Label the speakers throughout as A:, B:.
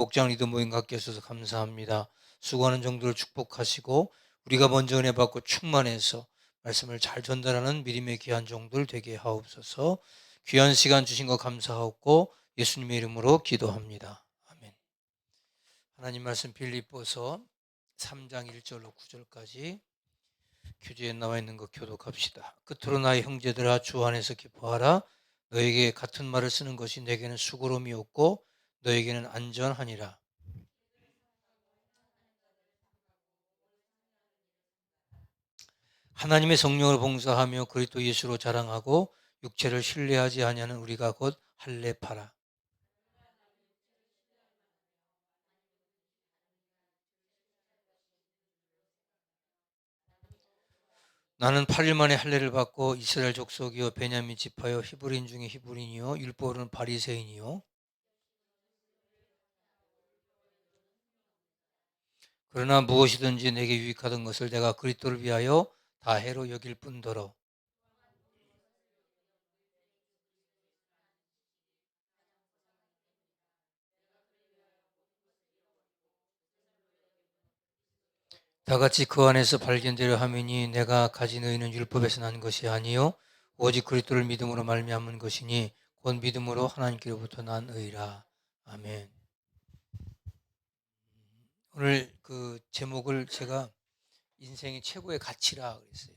A: 목장 리더 모임 갖게 하셔서 감사합니다. 수고하는 정도를 축복하시고 우리가 먼저 은혜 받고 충만해서 말씀을 잘 전달하는 믿음의 귀한 종들 되게 하옵소서. 귀한 시간 주신 거 감사하고 예수님의 이름으로 기도합니다. 아멘. 하나님 말씀 빌립보서 3장 1절로 9절까지 교재에 나와 있는 거 교독합시다. 끝으로 나의 형제들아 주 안에서 기뻐하라. 너에게 같은 말을 쓰는 것이 내게는 수고로움이 없고 너에게는 안전하니라. 하나님의 성령을 봉사하며 그리스도 예수로 자랑하고 육체를 신뢰하지 아니하는 우리가 곧 할례파라. 나는 8일 만에 할례를 받고 이스라엘 족속이요 베냐민 지파요 히브리인 중에 히브리인이요 율법으로는 바리새인이요. 그러나 무엇이든지 내게 유익하던 것을 내가 그리스도를 위하여 다 해로 여길 뿐더러 다 같이 그 안에서 발견되려 함이니 내가 가진 의는 율법에서 난 것이 아니요 오직 그리스도를 믿음으로 말미암은 것이니 곧 믿음으로 하나님께로부터 난 의라. 아멘. 오늘 그 제목을 제가 인생의 최고의 가치라 그랬어요.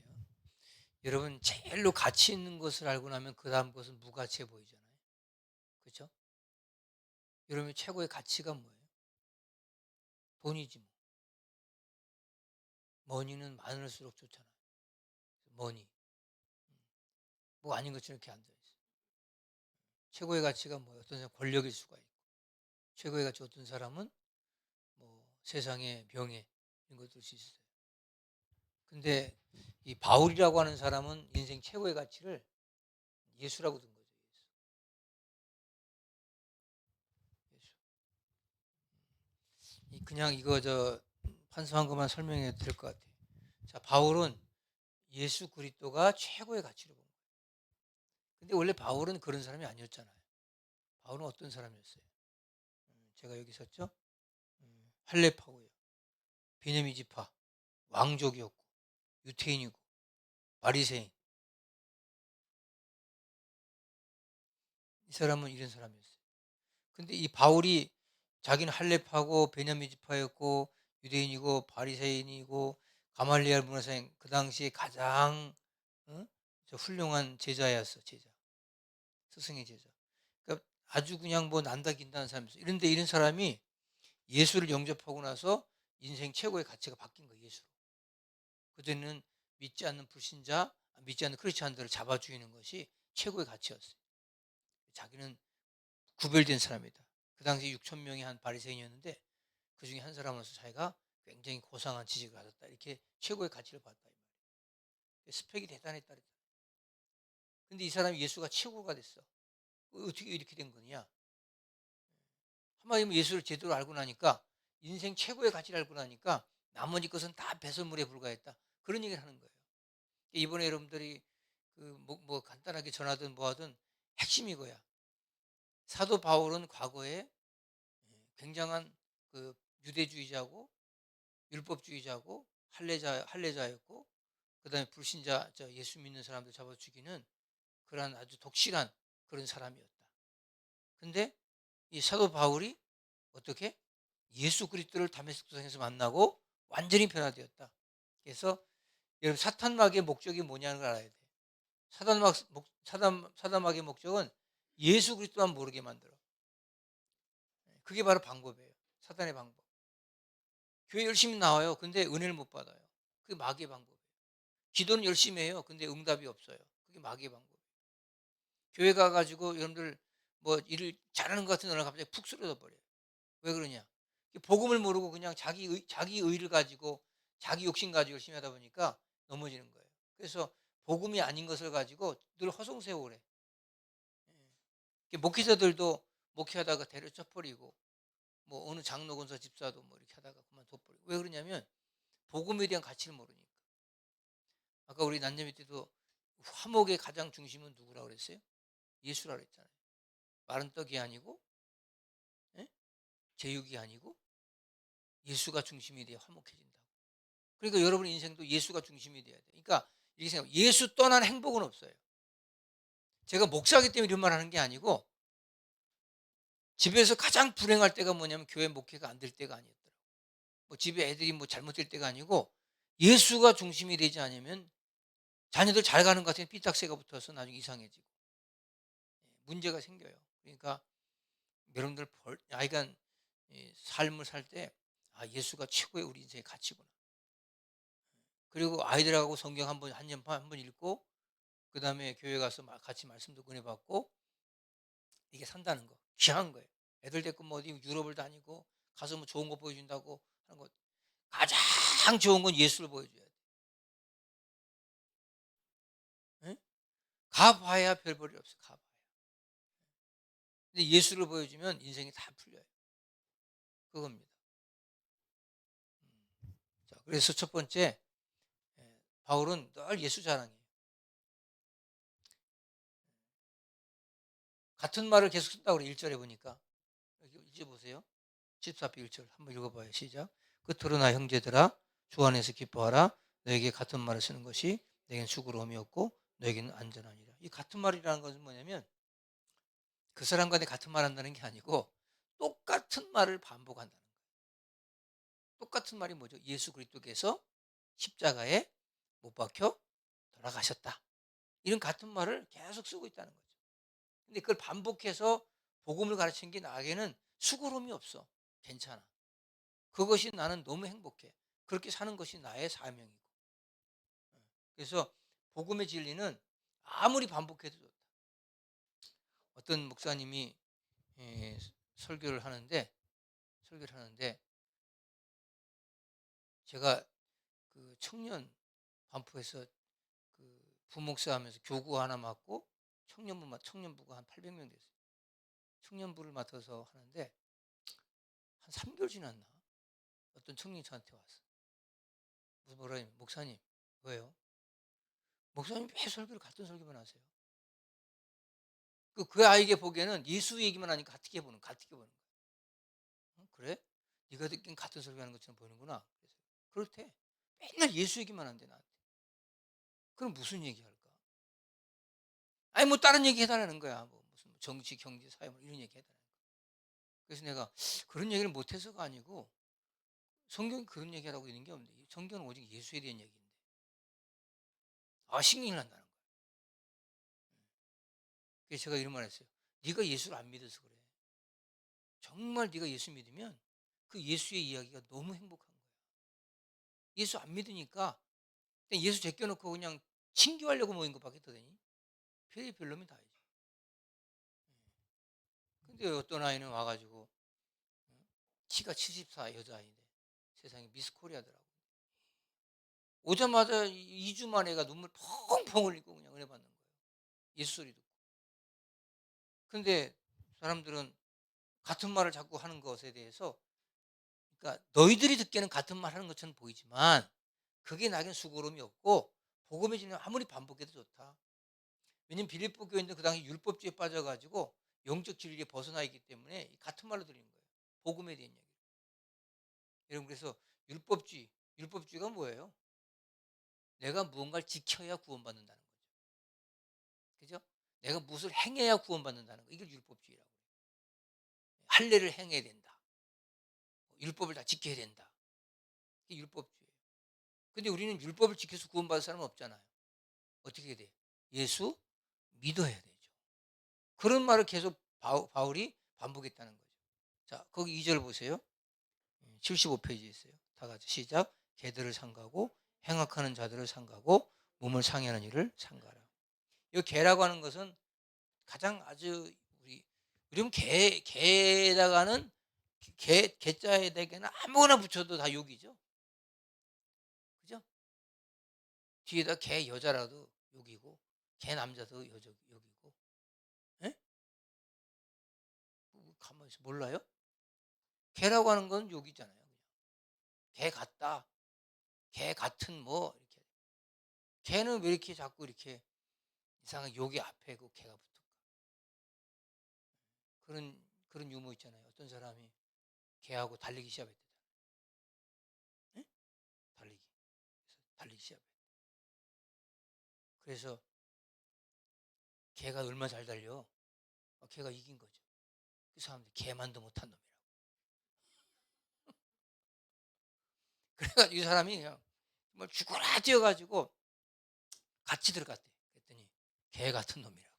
A: 여러분 제일로 가치 있는 것을 알고 나면 그 다음 것은 무가치해 보이잖아요. 그렇죠? 여러분 최고의 가치가 뭐예요? 돈이지 뭐. 머니는 많을수록 좋잖아요. 머니. 뭐 아닌 것처럼 이렇게 앉아있어요. 최고의 가치가 뭐예요? 어떤 사람은 권력일 수가 있고 최고의 가치 어떤 사람은 뭐 세상의 명예 이런 것도 있을 수 있어요. 근데 이 바울이라고 하는 사람은 인생 최고의 가치를 예수라고 둔 거죠. 예수. 그냥 이거 저 판서한 것만 설명해 드릴 것 같아요. 자, 바울은 예수 그리스도가 최고의 가치로 본 거예요. 근데 원래 바울은 그런 사람이 아니었잖아요. 바울은 어떤 사람이었어요? 제가 여기 썼죠? 할례파고요. 베냐민 지파, 왕족이었고, 유태인이고, 바리새인. 이 사람은 이런 사람이었어요. 근데 이 바울이 자기는 할례파고 베냐민 지파였고 유대인이고 바리새인이고 가말리엘 문화생 그 당시에 가장 훌륭한 제자였어. 제자. 스승의 제자. 그러니까 아주 그냥 뭐 난다 긴다는 사람이었어. 이런데 이런 사람이 예수를 영접하고 나서 인생 최고의 가치가 바뀐 거예요. 예수로. 그전에는 믿지 않는 불신자, 믿지 않는 크리스찬들을 잡아 죽이는 것이 최고의 가치였어요. 자기는 구별된 사람이다. 그 당시 6천 명이 한 바리새인이었는데 그 중에 한 사람으로서 자기가 굉장히 고상한 지식을 가졌다. 이렇게 최고의 가치를 받았다. 이 말이에요. 스펙이 대단했다. 근데 이 사람이 예수가 최고가 됐어. 어떻게 이렇게 된 거냐? 한마디면 예수를 제대로 알고 나니까 인생 최고의 가치를 알고 나니까 나머지 것은 다 배설물에 불과했다. 그런 얘기를 하는 거예요. 이번에 여러분들이 뭐 간단하게 전하든 뭐하든 핵심이 이거야. 사도 바울은 과거에 굉장한 그 유대주의자고 율법주의자고 할례자였고 그다음에 불신자 예수 믿는 사람들 잡아 죽이는 그러한 아주 독실한 그런 사람이었다. 근데 이 사도 바울이 어떻게 예수 그리스도를 다메섹 도상에서 만나고 완전히 변화되었다. 그래서 여러분 사탄막의 목적이 뭐냐는 걸 알아야 돼. 사단막의 목적은 예수 그리스도만 모르게 만들어. 그게 바로 방법이에요. 사단의 방법. 교회 열심히 나와요. 근데 은혜를 못 받아요. 그게 마귀의 방법이에요. 기도는 열심히 해요. 근데 응답이 없어요. 그게 마귀의 방법이에요. 교회 가가지고 여러분들 뭐 일을 잘하는 것 같은 어느 날 갑자기 푹 쓰러져 버려요. 왜 그러냐? 복음을 모르고 그냥 자기 의를 가지고 자기 욕심 가지고 열심히 하다 보니까 넘어지는 거예요. 그래서 복음이 아닌 것을 가지고 늘 허송세월을 해. 목회자들도 목회하다가 때려쳐버리고 뭐 어느 장로 권사 집사도 뭐 이렇게 하다가 그만둬버리고 왜 그러냐면 복음에 대한 가치를 모르니까. 아까 우리 난자매 때도 화목의 가장 중심은 누구라고 그랬어요? 예수라고 그랬잖아요. 마른 떡이 아니고 예? 제육이 아니고 예수가 중심이 돼야 화목해진다고. 그러니까 여러분 인생도 예수가 중심이 돼야 돼. 그러니까 이렇게 생각해. 예수 떠난 행복은 없어요. 제가 목사기 때문에 이런 말 하는 게 아니고 집에서 가장 불행할 때가 뭐냐면 교회 목회가 안 될 때가 아니었더라고요. 뭐 집에 애들이 뭐 잘못될 때가 아니고 예수가 중심이 되지 않으면 자녀들 잘 가는 것 같으면 삐딱새가 붙어서 나중에 이상해지고 문제가 생겨요. 그러니까 여러분들 하여간 삶을 살 때 예수가 최고의 우리 인생의 가치구나. 그리고 아이들하고 성경 한 번 읽고 그다음에 교회 가서 같이 말씀 듣고 은혜 받고 이게 산다는 거 귀한 거예요. 애들 데리고 뭐 어디 유럽을 다니고 가서 뭐 좋은 거 보여준다고 하는 거 가장 좋은 건 예수를 보여줘야 돼. 예? 가봐야 별 볼일 없어. 가봐야. 근데 예수를 보여주면 인생이 다 풀려요. 그겁니다. 자, 그래서 첫 번째 바울은 늘 예수 자랑이에요. 같은 말을 계속 쓴다고 그래. 1절에 보니까. 여기 이제 보세요. 14편 1절 한번 읽어봐요. 시작. 끝으로 나 형제들아 주 안에서 기뻐하라. 너에게 같은 말을 쓰는 것이 내겐 수고로움이 없고 너에게는 안전하니라. 이 같은 말이라는 것은 뭐냐면 그 사람과 내 같은 말 한다는 게 아니고 똑같은 말을 반복한다는 거예요. 똑같은 말이 뭐죠? 예수 그리스도께서 십자가에 못 박혀 돌아가셨다. 이런 같은 말을 계속 쓰고 있다는 거죠. 근데 그걸 반복해서 복음을 가르치는 게 나에게는 수고로움이 없어. 괜찮아. 그것이 나는 너무 행복해. 그렇게 사는 것이 나의 사명이고. 그래서 복음의 진리는 아무리 반복해도 좋다. 어떤 목사님이 에, 설교를 하는데 제가 그 청년 반포에서 그 부목사 하면서 교구 하나 맡고 청년부가 한 800명 됐어요. 청년부를 맡아서 하는데 한 3개월 지났나? 어떤 청년이 저한테 왔어. 무슨 뭐라 해? 목사님, 왜요? 목사님 왜 설교를 같은 설교만 하세요? 그 아이에게 보기에는 예수 얘기만 하니까 같게 보는 거야. 그래? 네가 듣긴 같은 설교하는 것처럼 보이는구나. 그래서 그렇대. 맨날 예수 얘기만 한대 나한테. 그럼 무슨 얘기할까? 아니 뭐 다른 얘기 해달라는 거야. 뭐 무슨 정치, 경제, 사회 뭐 이런 얘기 해달라는 거야. 그래서 내가 그런 얘기를 못해서가 아니고 성경이 그런 얘기하라고 있는 게 없는데 성경은 오직 예수에 대한 얘기인데 신경이 난다는 거야. 그래서 제가 이런 말 했어요. 네가 예수를 안 믿어서 그래. 정말 네가 예수 믿으면 그 예수의 이야기가 너무 행복한 거야. 예수 안 믿으니까 그냥 예수 제껴놓고 그냥 친교하려고 모인 것밖에 없더니 별놈이 다 알지. 근데 어떤 아이는 와가지고 키가 74 여자아이인데 세상에 미스 코리아더라고. 오자마자 2주 만에 애가 눈물 펑펑 흘리고 그냥 은혜 받는 거예요. 예수 소리 듣고. 근데 사람들은 같은 말을 자꾸 하는 것에 대해서 그러니까 너희들이 듣기에는 같은 말 하는 것처럼 보이지만 그게 나에겐 수고로움이 없고 복음의 진리는 아무리 반복해도 좋다. 왜냐면 빌립보 교인들 그 당시 율법주의에 빠져가지고 영적 진리에 벗어나 있기 때문에 같은 말로 들리는 거예요. 복음에 대한 얘기. 여러분 그래서 율법주의가 뭐예요? 내가 무언가를 지켜야 구원받는다는 거죠. 그죠? 내가 무엇을 행해야 구원받는다는 거. 이걸 율법주의라고 해요. 할례를 행해야 된다. 율법을 다 지켜야 된다. 이게 율법주의예요. 근데 우리는 율법을 지켜서 구원받을 사람은 없잖아요. 어떻게 해야 돼? 예수 믿어야 되죠. 그런 말을 계속 바울이 반복했다는 거죠. 자, 거기 2절 보세요. 75페이지에 있어요. 다 같이 시작. 개들을 상가고 행악하는 자들을 상가고 몸을 상해하는 일을 상가라. 이 개라고 하는 것은 가장 아주 우리 개에다가는 개자에다가는 아무거나 붙여도 다 욕이죠. 그죠? 뒤에다 개 여자라도 욕이고 개 남자도 욕이고. 예? 가만히 있어 몰라요? 개라고 하는 건 욕이잖아요. 그냥. 개 같다. 개 같은 뭐 이렇게. 개는 왜 이렇게 자꾸 이렇게 이상한 욕이 앞에 그 개가 붙을까? 그런 유머 있잖아요. 어떤 사람이 걔하고 달리기 시합했대요. 예? 달리기. 그래서 달리기 시합. 그래서 걔가 얼마나 잘 달려. 걔가 이긴 거죠. 그 사람들이 걔만도 못한 놈이라고. 그래가지고 이 사람이 그냥 정말 죽어라 뛰어가지고 같이 들어갔대. 그랬더니 개 같은 놈이라고.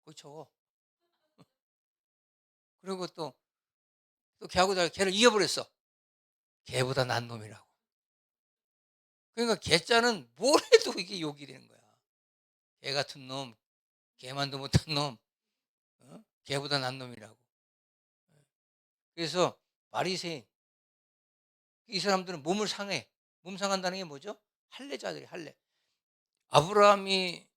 A: 그렇죠. 그리고 또 걔하고 걔를 이겨버렸어. 걔보다 난 놈이라고. 그러니까 개자는 뭘 해도 이게 욕이 되는 거야. 개 같은 놈, 개만도 못한 놈, 개보다 난 놈이라고. 그래서 바리새인 이 사람들은 몸을 상해. 몸 상한다는 게 뭐죠? 할례자들이 할례. 아브라함이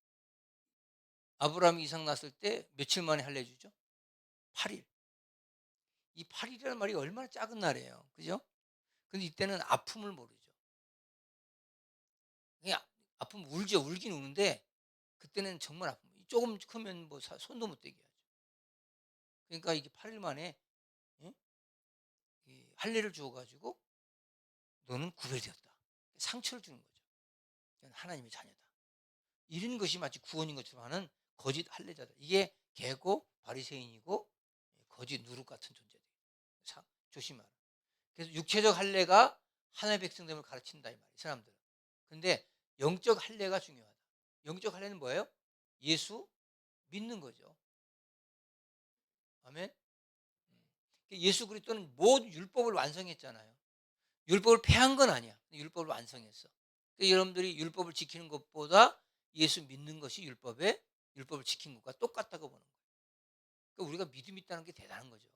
A: 이삭 낳았을 때 며칠 만에 할례 주죠? 8일. 이 8일이라는 말이 얼마나 작은 날이에요. 그죠? 근데 이때는 아픔을 모르죠. 그냥 아픔 울죠. 울긴 우는데 그때는 정말 아픔. 조금 크면 뭐 손도 못 대게 하죠. 그러니까 이게 8일 만에 예? 이 할례를 주어 가지고 너는 구별되었다. 상처를 주는 거죠. 하나님의 자녀다. 이런 것이 마치 구원인 것처럼 하는 거짓 할례자들. 이게 개고 바리새인이고 거짓 누룩 같은 존재들. 조심하라. 그래서 육체적 할례가 하나님의 백성됨을 가르친다 이 말이에요. 이 사람들은. 근데 영적 할례가 중요하다. 영적 할례는 뭐예요? 예수 믿는 거죠. 아멘. 예수 그리스도는 모든 율법을 완성했잖아요. 율법을 폐한 건 아니야. 율법을 완성했어. 그러니까 여러분들이 율법을 지키는 것보다 예수 믿는 것이 율법을 지킨 것과 똑같다고 보는 거예요. 그러니까 우리가 믿음 있다는 게 대단한 거죠.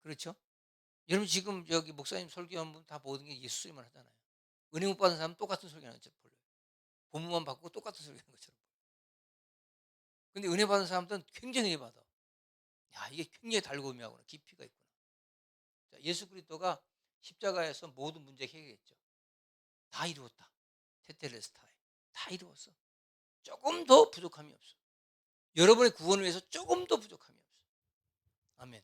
A: 그렇죠? 여러분 지금 여기 목사님 설교한 분 다 모든 게 예수 소리만 하잖아요. 은혜 못 받은 사람은 똑같은 소리 하는 것처럼 보여요. 본문만 받고 똑같은 소리 하는 것처럼. 근데 은혜 받은 사람들은 굉장히 은혜 받아. 야, 이게 굉장히 달고미하구나. 깊이가 있구나. 자, 예수 그리스도가 십자가에서 모든 문제 해결했죠. 다 이루었다. 테텔레스타이. 다 이루었어. 조금 더 부족함이 없어. 여러분의 구원을 위해서 조금 더 부족함이 없어. 아멘.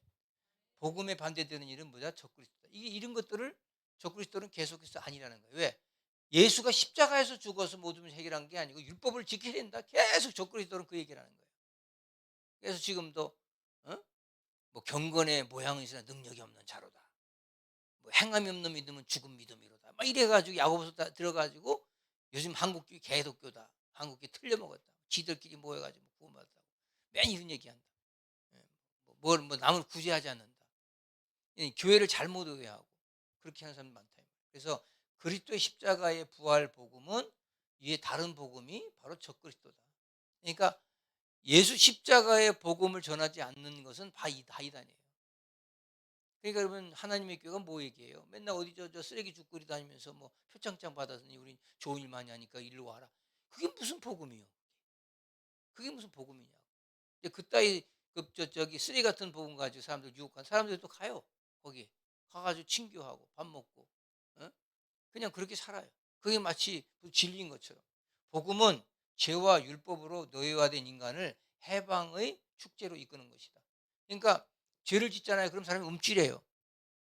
A: 복음에 반대되는 일은 뭐냐? 적그리스도다. 이게 이런 것들을 적그리스도는 계속해서 아니라는 거예요. 왜? 예수가 십자가에서 죽어서 모든 문제 해결한 게 아니고 율법을 지켜야 된다. 계속 적그리스도는 그 얘기를 하는 거예요. 그래서 지금도 뭐 경건의 모양은 있으나 능력이 없는 자로다. 뭐 행함이 없는 믿음은 죽은 믿음이로다. 막 이래가지고 야고보서 들어가지고 요즘 한국교회 개독교다. 한국교회 틀려먹었다. 지들끼리 모여가지고 구원받았다고. 맨 이런 얘기한다. 뭐 남을 구제하지 않는다. 교회를 잘못 오해하고 그렇게 하는 사람이 많다. 그래서 그리스도의 십자가의 부활 복음은 이에 다른 복음이 바로 적그리스도다. 그러니까 예수 십자가의 복음을 전하지 않는 것은 다 이단이에요. 그러니까 여러분 하나님의 교회가 뭐 얘기해요? 맨날 어디 저 쓰레기 줍거리 다니면서 뭐 표창장 받았으니 우린 좋은 일 많이 하니까 일로 와라. 그게 무슨 복음이요? 그게 무슨 복음이냐고. 그따위 저기 쓰레기 같은 복음 가지고 사람들 유혹한 사람들도 가요. 거기 가가지고 친교하고 밥 먹고 그냥 그렇게 살아요. 그게 마치 진리인 것처럼. 복음은 죄와 율법으로 노예화된 인간을 해방의 축제로 이끄는 것이다. 그러니까 죄를 짓잖아요. 그럼 사람이 움찔해요.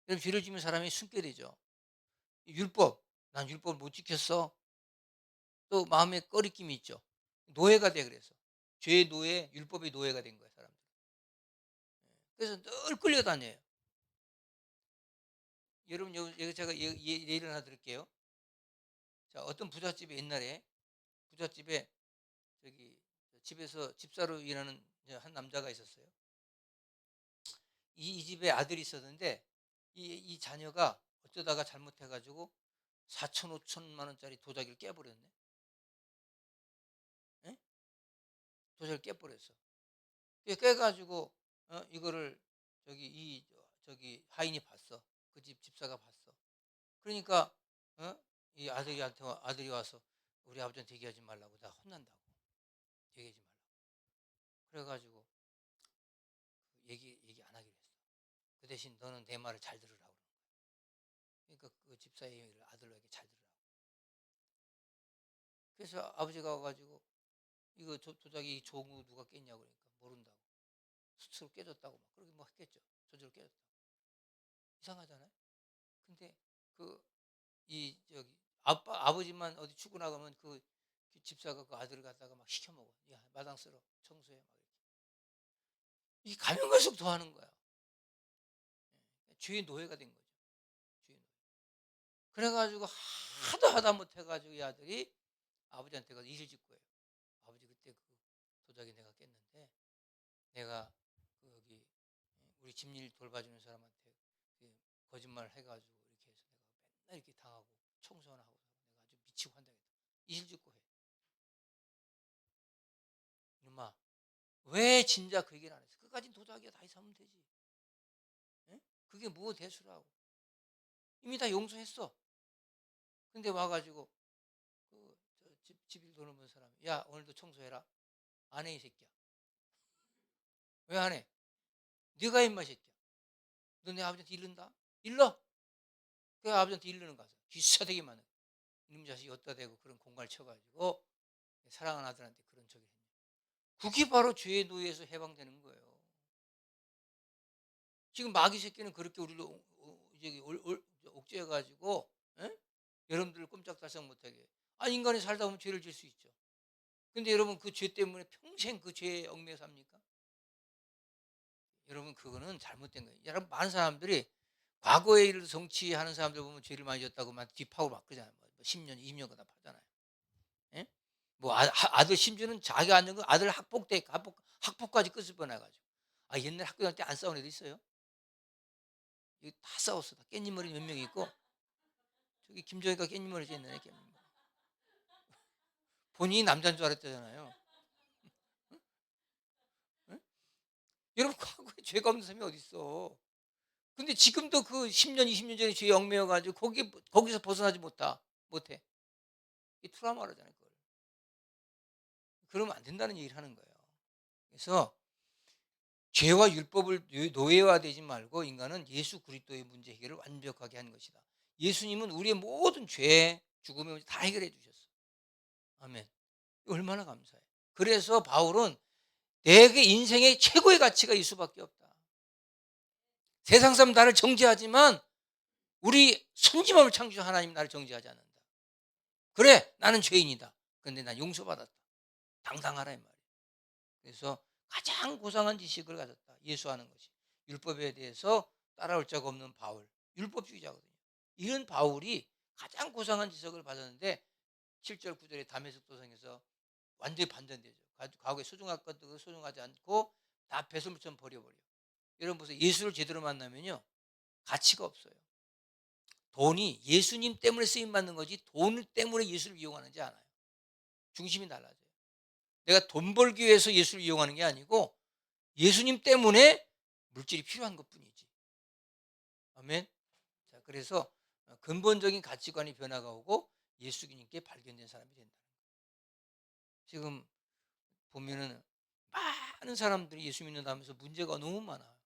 A: 그럼 죄를 지면 사람이 숨게 되죠. 율법, 난 율법을 못 지켰어. 또 마음에 꺼리낌이 있죠. 노예가 돼 그래서. 죄의 노예, 율법의 노예가 된 거예요. 사람들. 그래서 늘 끌려다녀요. 여러분 여기 제가 예를 하나 드릴게요. 자, 어떤 부잣집에 옛날에 부잣집에 저기 집에서 집사로 일하는 한 남자가 있었어요. 이 집에 아들이 있었는데 이 자녀가 어쩌다가 잘못해가지고 4천 5천만 원짜리 도자기를 깨버렸네. 예? 도자기를 깨버렸어. 깨가지고 이거를 저기 하인이 봤어. 그 집 집사가 봤어. 그러니까 이 아들이 와서 우리 아버지한테 얘기하지 말라고 나 혼난다고 얘기하지 말라고. 그래가지고 얘기 안 하기로 했어. 그 대신 너는 내 말을 잘 들으라고. 그러니까 그 집사의 얘기를 아들에게 잘 들으라고. 그래서 아버지가 와가지고 이거 도자기 좋은 거 누가 깼냐고 그러니까 모른다고. 스스로 깨졌다고 막 그렇게 뭐 했겠죠. 저절로 깨졌다. 이상하잖아요. 근데 그 이 저기 아버지만 어디 축구 나가면 그 집사가 그 아들을 갖다가 막 시켜 먹어. 야 마당 쓸어 청소해 막 이렇게. 이 가면 갈수록 더 하는 거야. 죄의 노예가 된 거죠. 죄의 노예. 그래가지고 하도 하다 못해가지고 이 아들이 아버지한테 가서 이실 짓고 해요. 아버지 그때 그 도자기 내가 깼는데 내가 그 여기 우리 집일 돌봐주는 사람한테 그 거짓말 해가지고 이렇게 해서 내가 맨날 이렇게 당하고 청소나 하고 내가 아주 미치고 한다겠다. 이실 짓고 해. 이놈아 왜 진작 그 얘기를 안 했어? 그까진 도자기가 다시 사면 되지. 에? 그게 뭐 대수라고. 이미 다 용서했어. 근데 와가지고 집일 도는 사람이 야 오늘도 청소해라. 안 해 이 새끼야. 왜 안 해? 네가 임마 새끼야. 너 내 아버지한테 일른다? 일러? 그 아버지한테 일르는 거야. 기싸대기 많은 이놈 자식이 어디다 대고 그런 공갈 쳐가지고 사랑하는 아들한테 그런 척을 했냐. 그게 바로 죄의 노예에서 해방되는 거예요. 지금 마귀 새끼는 그렇게 우리를 옥죄해가지고 여러분들을 꼼짝달싹 못하게. 인간이 살다 보면 죄를 질 수 있죠. 근데 여러분 그 죄 때문에 평생 그 죄에 얽매여 삽니까? 여러분 그거는 잘못된 거예요. 여러분 많은 사람들이 과거에 이르 정치하는 사람들 보면 죄를 많이 졌다고 막 딥하고 막 그러잖아요. 뭐 10년, 20년 그다 하잖아요. 예? 뭐 아들 심지어는 자기가 앉은 거 아들 학폭까지 끝을 뻔해가지고. 옛날 학교 다닐 때 안 싸운 애도 있어요. 이거 다 싸웠어. 다 깻잎머리 몇 명 있고 저기 김정희가 깻잎머리 쨌네. 깻잎머리. 본인이 남자인 줄 알았잖아요. 응? 여러분 과거에 죄가 없는 사람이 어디 있어? 근데 지금도 그 10년, 20년 전에 죄에 얽매여 가지고 거기서 벗어나지 못해. 이 트라우마라잖아요, 그걸. 그러면 안 된다는 얘기를 하는 거예요. 그래서 죄와 율법을 노예화되지 말고 인간은 예수 그리스도의 문제 해결을 완벽하게 하는 것이다. 예수님은 우리의 모든 죄, 죽음의 문제 다 해결해 주셨어. 아멘. 얼마나 감사해. 그래서 바울은 내게 인생의 최고의 가치가 일 수밖에 없다. 세상 사람 나를 정죄하지만 우리 선지마음을 창조한 하나님 나를 정죄하지 않는다. 그래 나는 죄인이다. 그런데 난 용서받았다. 당당하라 이 말이에요. 그래서 가장 고상한 지식을 가졌다. 예수하는 것이. 율법에 대해서 따라올 자가 없는 바울. 율법주의자거든요. 이런 바울이 가장 고상한 지식을 받았는데 7절 9절에 다메섹 도상에서 완전히 반전되죠. 과거에 소중할 것도 소중하지 않고 다 배설물처럼 버려버려. 여러분 보세요. 예수를 제대로 만나면요. 가치가 없어요. 돈이 예수님 때문에 쓰임받는 거지 돈 때문에 예수를 이용하는지 않아요. 중심이 달라져요. 내가 돈 벌기 위해서 예수를 이용하는 게 아니고 예수님 때문에 물질이 필요한 것뿐이지. 아멘. 자, 그래서 근본적인 가치관의 변화가 오고 예수님께 발견된 사람이 된다는 거예요. 지금 보면은 많은 사람들이 예수 믿는다면서 문제가 너무 많아요.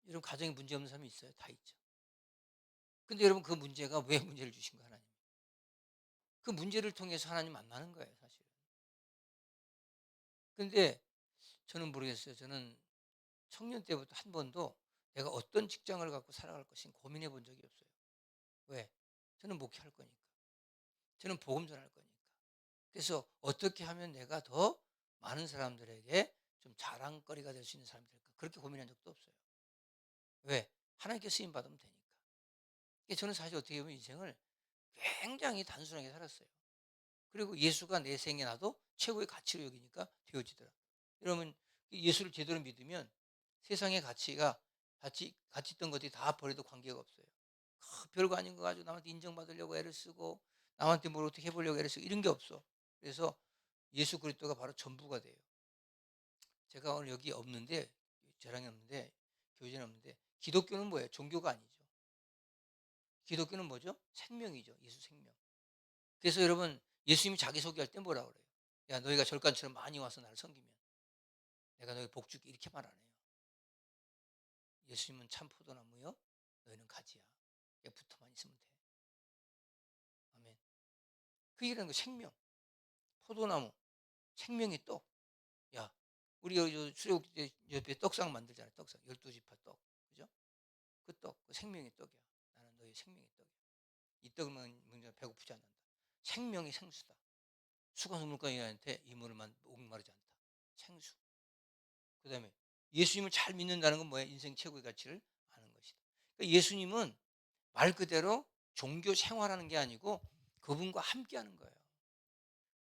A: 여러분 가정에 문제 없는 사람이 있어요? 다 있죠. 근데 여러분 그 문제가 왜 문제를 주신 거예요, 하나님? 그 문제를 통해서 하나님 만나는 거예요, 사실은. 근데 저는 모르겠어요. 저는 청년 때부터 한 번도 내가 어떤 직장을 갖고 살아갈 것인 고민해 본 적이 없어요. 왜? 저는 목회할 거니까. 저는 복음 전할 거니까. 그래서 어떻게 하면 내가 더 많은 사람들에게 좀 자랑거리가 될 수 있는 사람이 될까? 그렇게 고민한 적도 없어요. 왜? 하나님께 쓰임 받으면 되니까. 그러니까 저는 사실 어떻게 보면 인생을 굉장히 단순하게 살았어요. 그리고 예수가 내 생에 나도 최고의 가치로 여기니까 되어지더라. 여러분 예수를 제대로 믿으면 세상의 가치 있던 것들이 다 버려도 관계가 없어요. 별거 아닌 거 가지고 남한테 인정받으려고 애를 쓰고 남한테 뭘 어떻게 해보려고 애를 쓰고 이런 게 없어. 그래서 예수 그리스도가 바로 전부가 돼요. 제가 오늘 여기 없는데 자랑이 없는데 교회는 없는데 기독교는 뭐예요? 종교가 아니죠. 기독교는 뭐죠? 생명이죠. 예수 생명. 그래서 여러분 예수님이 자기소개할 때 뭐라 그래요? 야 너희가 절간처럼 많이 와서 나를 섬기면 내가 너희 복 줄게 이렇게 말 안 해요. 예수님은 참 포도나무요 너희는 가지야. 붙어만 있으면 돼. 아멘. 그 얘기라는 거 생명. 포도나무 생명의 떡. 야 우리 요 출애굽 옆에 떡상 만들잖아요. 떡상 12지파 떡. 그죠? 그 떡, 그 생명의 떡이야. 나는 너희 생명의 떡이야. 이 떡은 먼저 배고프지 않는다. 생명의 생수다. 수가 물가인한테 이물을 목마르지 않다. 생수. 그다음에 예수님을 잘 믿는다는 건 뭐야? 인생 최고의 가치를 아는 것이다. 그러니까 예수님은 말 그대로 종교 생활하는 게 아니고 그분과 함께하는 거예요.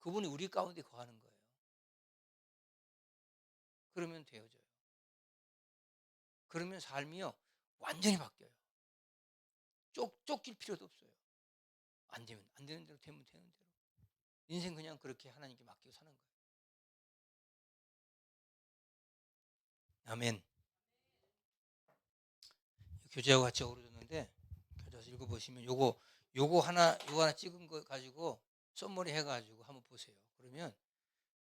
A: 그분이 우리 가운데 거하는 거예요. 그러면 되어져요. 그러면 삶이요 완전히 바뀌어요. 쫓길 필요도 없어요. 안 되면 안 되는 대로, 되면 되는 대로. 인생 그냥 그렇게 하나님께 맡기고 사는 거예요. 아멘. 교재하고 같이 어우러졌는데 교재에서 읽어보시면 요거 하나 찍은 거 가지고 썸머리 해가지고 한번 보세요. 그러면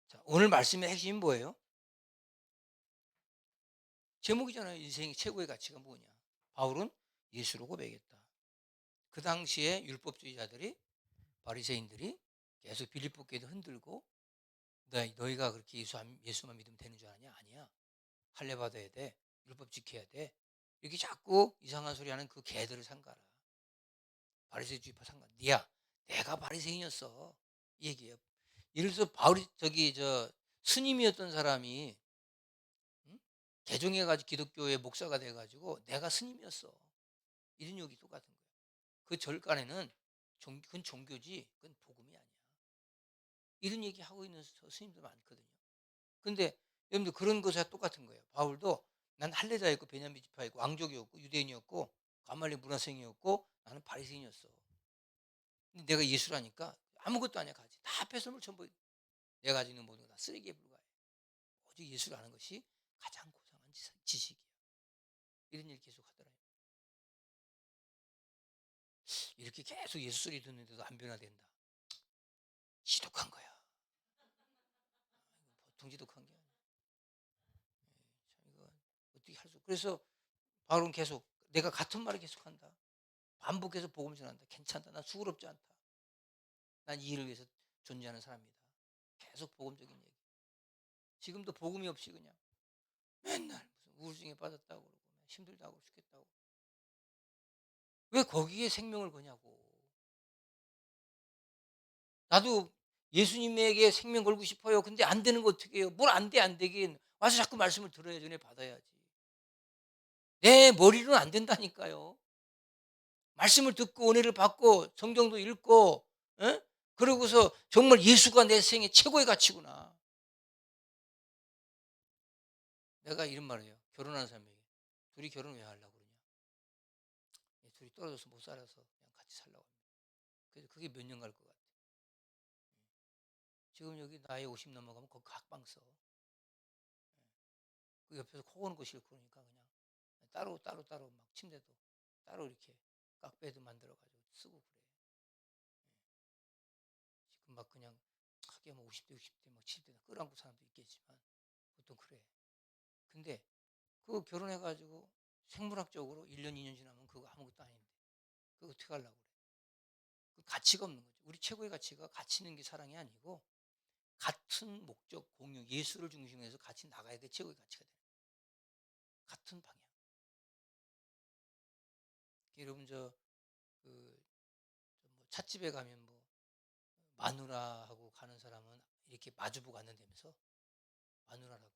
A: 자, 오늘 말씀의 핵심이 뭐예요? 제목이잖아요. 인생의 최고의 가치가 뭐냐? 바울은 예수로 고백했다. 그 당시에 율법주의자들이 바리새인들이 계속 빌립보 교회도 흔들고 너희가 그렇게 예수만 믿으면 되는 줄 아냐? 아니야. 할례 받아야 돼. 율법 지켜야 돼. 이렇게 자꾸 이상한 소리 하는 그 개들을 상가라. 바리새인주의파 상가. 니야, 내가 바리새인이었어. 이 얘기예요. 예를 들어서 바울이 스님이었던 사람이 응? 개종해가지고 기독교의 목사가 돼가지고 내가 스님이었어. 이런 얘기 똑같은 거예요. 그 절간에는 그건 종교지, 그건 복음이 아니야. 이런 얘기 하고 있는 스님들 많거든요. 근데 여러분들 그런 것과 똑같은 거예요. 바울도 난 할례자였고 베냐민 지파였고 왕족이었고 유대인이었고 가말리 문화생이었고 나는 바리새인이었어. 근데 내가 예수라니까 아무것도 아니야 가지. 다 폐설물 전부 내가 가지고 있는 모든 거 다 쓰레기에 불과해. 오직 예수를 아는 것이 가장 고상한 지식이야. 이런 얘기 계속 하더라고요. 이렇게 계속 예수 소리 듣는데도 안 변화된다. 지독한 거야. 보통 지독한 게 아니야. 참 이거 어떻게 할 수? 그래서 바울은 계속 내가 같은 말을 계속한다. 반복해서 복음 전한다. 괜찮다. 난 수고롭지 않다. 난 이 일을 위해서 존재하는 사람이다. 계속 복음적인 얘기. 지금도 복음이 없이 그냥 맨날 무슨 우울증에 빠졌다고 그러고 힘들다고 죽겠다고. 왜 거기에 생명을 거냐고. 나도 예수님에게 생명 걸고 싶어요. 근데 안 되는 거 어떻게 해요? 뭘 안 돼, 안 되긴. 와서 자꾸 말씀을 들어야 전에 받아야지. 내 머리로는 안 된다니까요. 말씀을 듣고 은혜를 받고 성경도 읽고 에? 그러고서 정말 예수가 내 생의 최고의 가치구나. 내가 이런 말을 해요. 결혼하는 사람에게. 둘이 결혼 왜 하려고 그러냐. 둘이 떨어져서 못 살아서 그냥 같이 살라고 합니다. 그래서 그게 몇 년 갈 것 같아요. 지금 여기 나이 50 넘어가면 거기 각방 써. 그 옆에서 코 고는 거 싫고 그러니까 그냥 따로 막 침대도 따로 이렇게 깍베드 만들어가지고 쓰고 그래. 지금 막 그냥 하게 뭐 50대 60대 막 70대 끌어안고 사람도 있겠지만 보통 그래. 근데 그거 결혼해가지고 생물학적으로 1년 2년 지나면 그거 아무것도 아닌데 그거 어떻게 하려고 그래. 그 가치가 없는 거죠. 우리 최고의 가치가 가치 있는 게 사랑이 아니고 같은 목적 공유 예수를 중심으로 해서 같이 나가야 돼. 최고의 가치가 되는 거예요. 같은 방향. 여러분 그 뭐 찻집에 가면 뭐 마누라하고 가는 사람은 이렇게 마주보고 앉는다면서 마누라라고.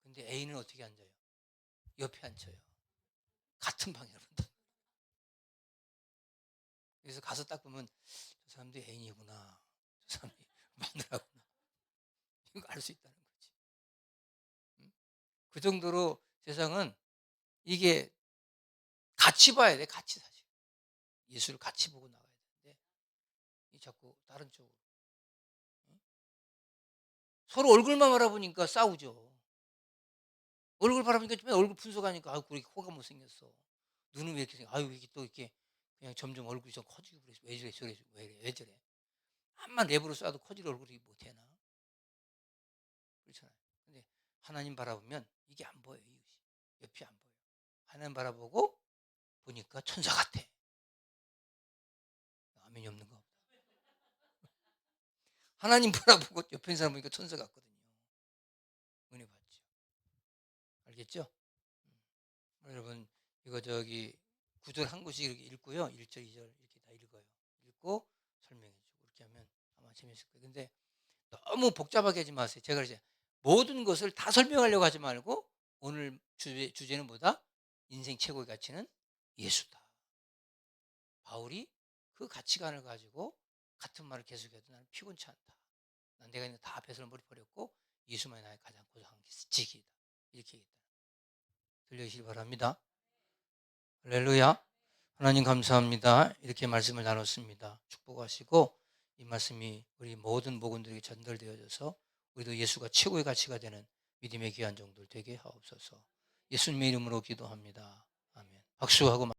A: 근데 애인은 어떻게 앉아요? 옆에 앉혀요. 같은 방향으로. 그래서 가서 딱 보면 저 사람도 애인이구나. 저 사람이 마누라구나. 이거 알 수 있다는 거지. 응? 그 정도로 세상은 이게 같이 봐야 돼. 같이 사실. 예수를 같이 보고 나가야 되는데 이 자꾸 다른 쪽으로. 응? 서로 얼굴만 바라보니까 싸우죠. 얼굴 바라보니까 좀 얼굴 분석하니까 아유 그렇게 코가 못생겼어. 눈은 왜 이렇게 생겨? 아유 이게 또 이렇게 그냥 점점 얼굴이 좀 커지고 그래서 왜 저래 저래 왜 이래 왜 저래? 암만 랩으로 쏴도 커질 얼굴이 못 되나? 그렇잖아요. 근데 하나님 바라보면 이게 안 보여요. 이것이. 옆이 안 보여. 하나님 바라보고 보니까 천사 같아. 아멘이 없는가 보다. 하나님 바라보고 옆에 있는 사람 보니까 천사 같거든요. 알겠죠? 여러분 이거 저기 구절 한 구씩 이렇게 읽고요. 1절, 2절 이렇게 다 읽어요. 읽고 설명해 주고 이렇게 하면 아마 재밌을 거예요. 근데 너무 복잡하게 하지 마세요. 제가 이제 모든 것을 다 설명하려고 하지 말고 오늘 주제는 뭐다? 인생 최고의 가치는 예수다. 바울이 그 가치관을 가지고 같은 말을 계속해도 나는 피곤치 않다. 난 내가 있는 다 배설을 머리 버렸고 예수만이 나의 가장 고상한 지기이다. 이렇게 얘기했다. 들려주시기 바랍니다. 할렐루야. 하나님 감사합니다. 이렇게 말씀을 나눴습니다. 축복하시고 이 말씀이 우리 모든 목원들에게 전달되어져서 우리도 예수가 최고의 가치가 되는 믿음의 귀한 종들 되게 하옵소서. 예수님의 이름으로 기도합니다. 아멘. 박수하고